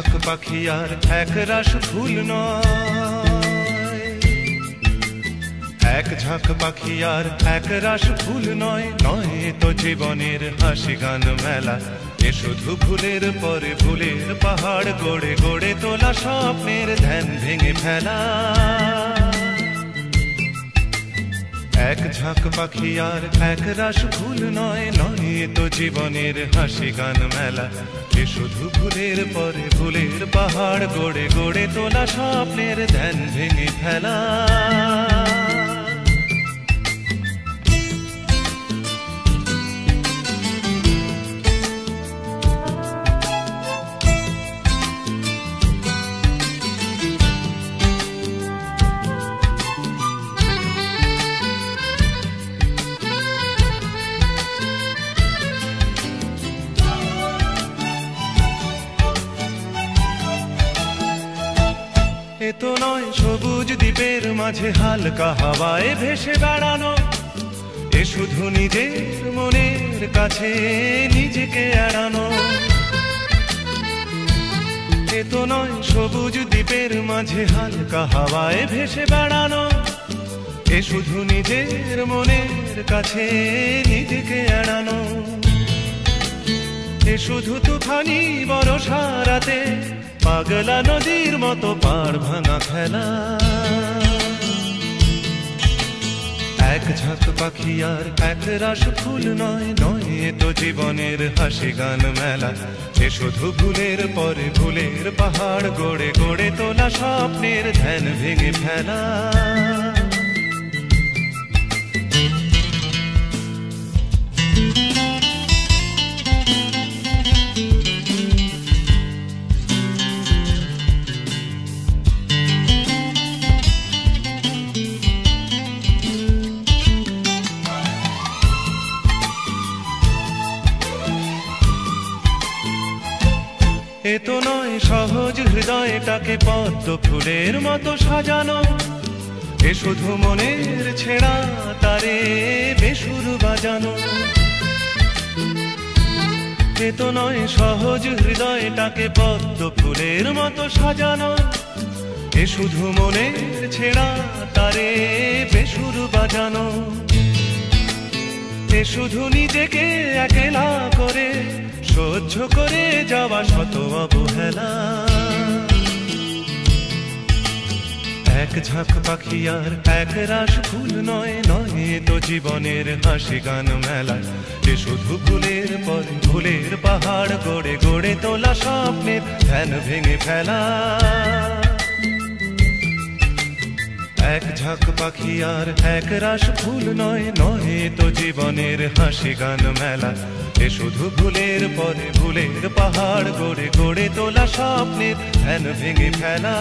ঝাঁক পাখি আর এক রাশ ফুল নয়, এক ঝাঁক পাখি আর এক রাশ ফুল নয়, নয় তো জীবনের হাসি গান মেলা। এ শুধু ভুলের পরে ভুলের পাহাড় গড়ে গড়ে তোলা স্বপ্নের ধ্যান ভেঙে ফেলা। এক ঝাঁক পাখি আর এক রাশ ফুল নয়, নয় তো জীবনের হাসি গান মেলা। এ শুধু ভুলের পরে ভুলের পাহাড় গড়ে গড়ে তোলা স্বপ্নের ধ্যান ভেঙে ফেলা। এ তো নয় সবুজ দ্বীপের মাঝে হালকা হাওয়ায় ভেসে বেড়ানো, এ শুধু নিজের মনের কাছে নিজেকে এড়ানো। এ তো নয় সবুজ দ্বীপের মাঝে হালকা হাওয়ায় ভেসে বেড়ানো, এ শুধু নিজের মনের কাছে নিজেকে এড়ানো। এ শুধু তুফানি বরষা রাতে পাগলা নদীর মতো পাড় ভাঙা খেলা। এক ঝাঁক পাখি আর এক রাশ ফুল নয়, নয় তো জীবনের হাসি গান মেলা। এ শুধু ভুলের পরে ভুলের পাহাড় গড়ে গড়ে তোলা স্বপ্নের ধ্যান ভেঙে ফেলা। এ তো নয় সহজ হৃদয়টাকে পদ্ম ফুলের মতো সাজানো, এ শুধু মনের ছেঁড়া তারে বেসুর বাজানো। এ তো নয় সহজ হৃদয়টাকে পদ্ম ফুলের মতো সাজানো, এ শুধু মনের ছেঁড়া তারে বেসুর বাজানো। এ শুধু নিজেকে একলা করে সহ্য করে যাওয়া শত অবহেলা। এক ঝাঁক পাখি আর এক রাশ ফুল নয়, নয় তো জীবনের হাসি গান মেলা। এ শুধু ভুলের পরে ভুলের পাহাড় গড়ে গড়ে তোলা স্বপ্নের ধ্যান ভেঙে ফেলা। এক ঝাঁক পাখি আর এক রাশ ফুল নয়, নয় তো জীবনের হাসি গান মেলা। এ শুধু ভুলের পরে ভুলের পাহাড় গড়ে গড়ে তোলা স্বপ্নের ধ্যান ভেঙে ফেলা।